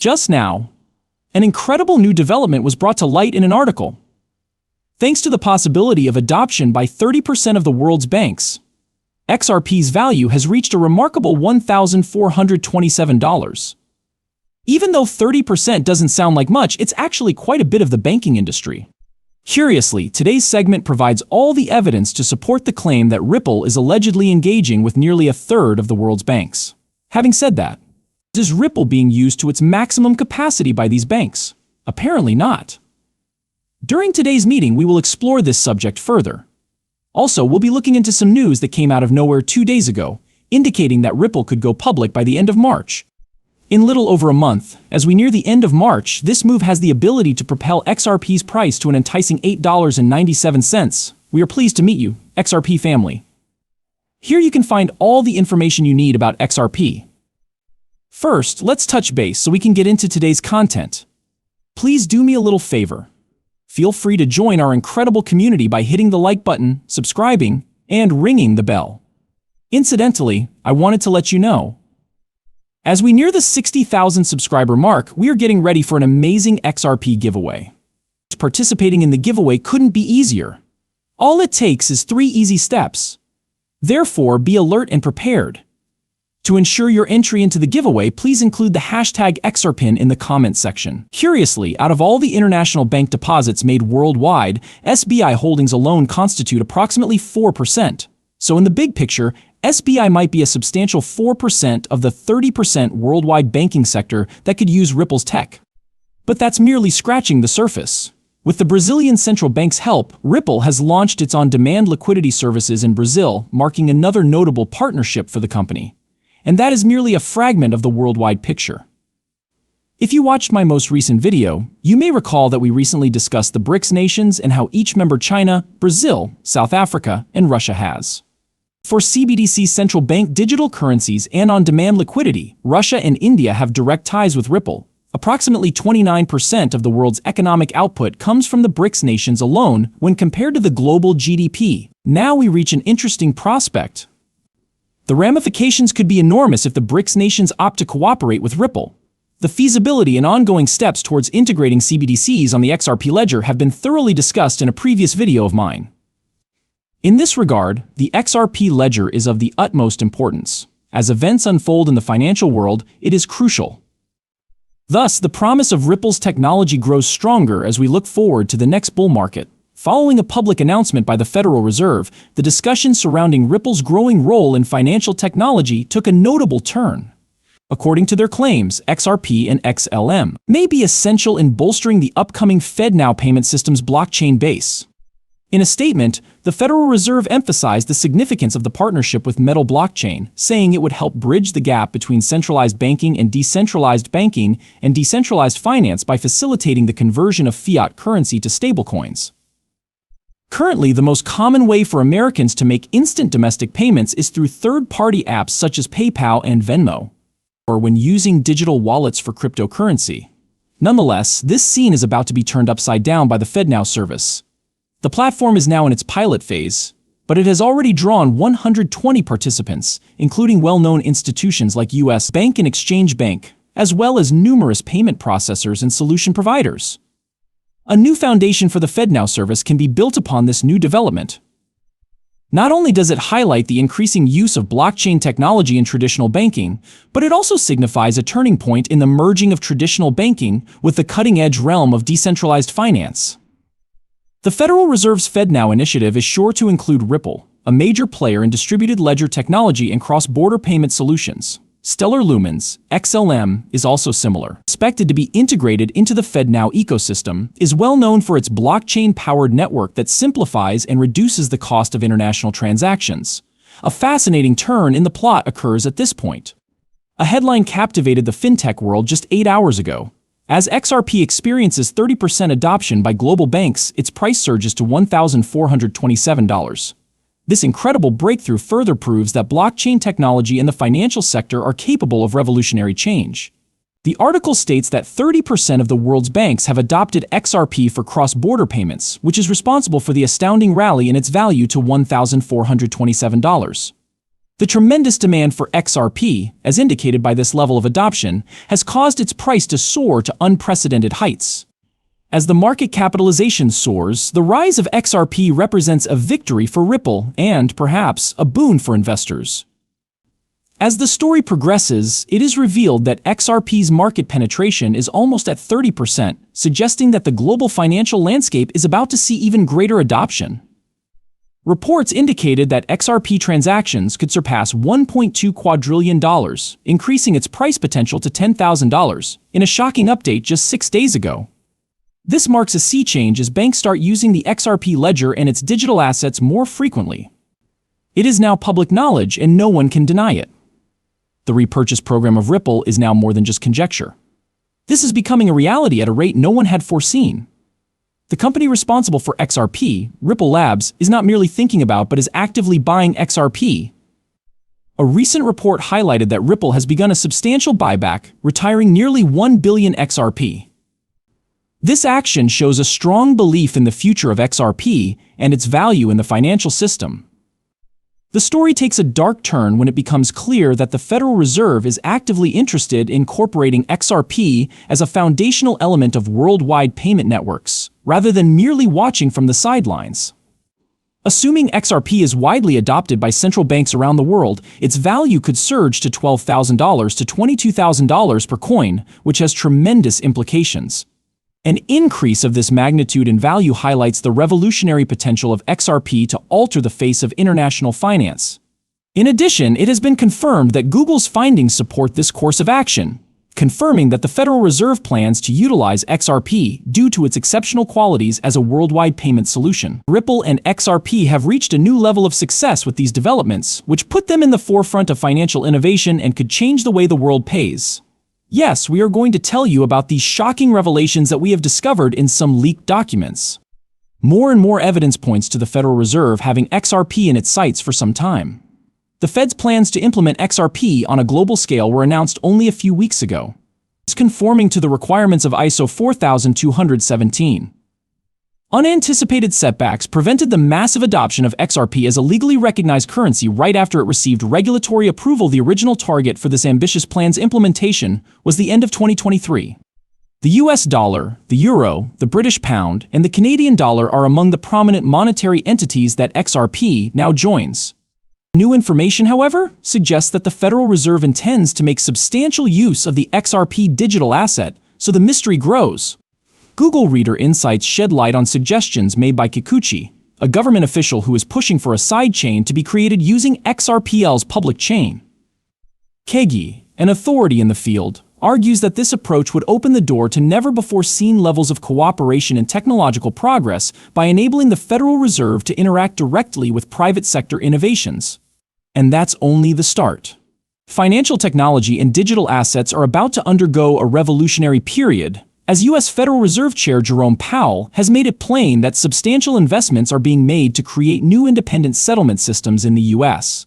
Just now, an incredible new development was brought to light in an article. Thanks to the possibility of adoption by 30% of the world's banks, XRP's value has reached a remarkable $1,427. Even though 30% doesn't sound like much, it's actually quite a bit of the banking industry. Curiously, today's segment provides all the evidence to support the claim that Ripple is allegedly engaging with nearly a third of the world's banks. Having said that, is Ripple being used to its maximum capacity by these banks? Apparently not. During today's meeting, we will explore this subject further. Also, we'll be looking into some news that came out of nowhere 2 days ago, indicating that Ripple could go public by the end of March. In little over a month, as we near the end of March, this move has the ability to propel XRP's price to an enticing $8.97. We are pleased to meet you, XRP family. Here you can find all the information you need about XRP. First, let's touch base so we can get into today's content. Please do me a little favor. Feel free to join our incredible community by hitting the like button, subscribing, and ringing the bell. Incidentally, I wanted to let you know, as we near the 60,000 subscriber mark, we are getting ready for an amazing XRP giveaway. Participating in the giveaway couldn't be easier. All it takes is 3 easy steps. Therefore, be alert and prepared. To ensure your entry into the giveaway, please include the hashtag XRPin in the comment section. Curiously, out of all the international bank deposits made worldwide, SBI holdings alone constitute approximately 4%. So in the big picture, SBI might be a substantial 4% of the 30% worldwide banking sector that could use Ripple's tech. But that's merely scratching the surface. With the Brazilian central bank's help, Ripple has launched its on-demand liquidity services in Brazil, marking another notable partnership for the company. And that is merely a fragment of the worldwide picture. If you watched my most recent video, you may recall that we recently discussed the BRICS nations and how each member China, Brazil, South Africa, and Russia has. For CBDC central bank digital currencies and on-demand liquidity, Russia and India have direct ties with Ripple. Approximately 29% of the world's economic output comes from the BRICS nations alone when compared to the global GDP. Now we reach an interesting prospect. The ramifications could be enormous if the BRICS nations opt to cooperate with Ripple. The feasibility and ongoing steps towards integrating CBDCs on the XRP ledger have been thoroughly discussed in a previous video of mine. In this regard, the XRP ledger is of the utmost importance. As events unfold in the financial world, it is crucial. Thus, the promise of Ripple's technology grows stronger as we look forward to the next bull market. Following a public announcement by the Federal Reserve, the discussion surrounding Ripple's growing role in financial technology took a notable turn. According to their claims, XRP and XLM may be essential in bolstering the upcoming FedNow payment system's blockchain base. In a statement, the Federal Reserve emphasized the significance of the partnership with Metal Blockchain, saying it would help bridge the gap between centralized banking and decentralized finance by facilitating the conversion of fiat currency to stablecoins. Currently, the most common way for Americans to make instant domestic payments is through third-party apps such as PayPal and Venmo, or when using digital wallets for cryptocurrency. Nonetheless, this scene is about to be turned upside down by the FedNow service. The platform is now in its pilot phase, but it has already drawn 120 participants, including well-known institutions like US Bank and Exchange Bank, as well as numerous payment processors and solution providers. A new foundation for the FedNow service can be built upon this new development. Not only does it highlight the increasing use of blockchain technology in traditional banking, but it also signifies a turning point in the merging of traditional banking with the cutting-edge realm of decentralized finance. The Federal Reserve's FedNow initiative is sure to include Ripple, a major player in distributed ledger technology and cross-border payment solutions. Stellar Lumens, XLM, is also similar. Expected to be integrated into the FedNow ecosystem, is well known for its blockchain-powered network that simplifies and reduces the cost of international transactions. A fascinating turn in the plot occurs at this point. A headline captivated the fintech world just 8 hours ago. As XRP experiences 30% adoption by global banks, its price surges to $1,427. This incredible breakthrough further proves that blockchain technology and the financial sector are capable of revolutionary change. The article states that 30% of the world's banks have adopted XRP for cross-border payments, which is responsible for the astounding rally in its value to $1,427. The tremendous demand for XRP, as indicated by this level of adoption, has caused its price to soar to unprecedented heights. As the market capitalization soars, the rise of XRP represents a victory for Ripple and, perhaps, a boon for investors. As the story progresses, it is revealed that XRP's market penetration is almost at 30%, suggesting that the global financial landscape is about to see even greater adoption. Reports indicated that XRP transactions could surpass $1.2 quadrillion, increasing its price potential to $10,000, in a shocking update just 6 days ago. This marks a sea change as banks start using the XRP ledger and its digital assets more frequently. It is now public knowledge and no one can deny it. The repurchase program of Ripple is now more than just conjecture. This is becoming a reality at a rate no one had foreseen. The company responsible for XRP, Ripple Labs, is not merely thinking about but is actively buying XRP. A recent report highlighted that Ripple has begun a substantial buyback, retiring nearly 1 billion XRP. This action shows a strong belief in the future of XRP and its value in the financial system. The story takes a dark turn when it becomes clear that the Federal Reserve is actively interested in incorporating XRP as a foundational element of worldwide payment networks, rather than merely watching from the sidelines. Assuming XRP is widely adopted by central banks around the world, its value could surge to $12,000 to $22,000 per coin, which has tremendous implications. An increase of this magnitude in value highlights the revolutionary potential of XRP to alter the face of international finance. In addition, it has been confirmed that Google's findings support this course of action, confirming that the Federal Reserve plans to utilize XRP due to its exceptional qualities as a worldwide payment solution. Ripple and XRP have reached a new level of success with these developments, which put them in the forefront of financial innovation and could change the way the world pays. Yes, we are going to tell you about these shocking revelations that we have discovered in some leaked documents. More and more evidence points to the Federal Reserve having XRP in its sights for some time. The Fed's plans to implement XRP on a global scale were announced only a few weeks ago. It's conforming to the requirements of ISO 4217. Unanticipated setbacks prevented the massive adoption of XRP as a legally recognized currency right after it received regulatory approval. The original target for this ambitious plan's implementation was the end of 2023. The US dollar, the euro, the British pound, and the Canadian dollar are among the prominent monetary entities that XRP now joins. New information, however, suggests that the Federal Reserve intends to make substantial use of the XRP digital asset, so the mystery grows. Google Reader Insights shed light on suggestions made by Kikuchi, a government official who is pushing for a sidechain to be created using XRPL's public chain. Kegi, an authority in the field, argues that this approach would open the door to never-before-seen levels of cooperation and technological progress by enabling the Federal Reserve to interact directly with private sector innovations. And that's only the start. Financial technology and digital assets are about to undergo a revolutionary period, as U.S. Federal Reserve Chair Jerome Powell has made it plain that substantial investments are being made to create new independent settlement systems in the U.S.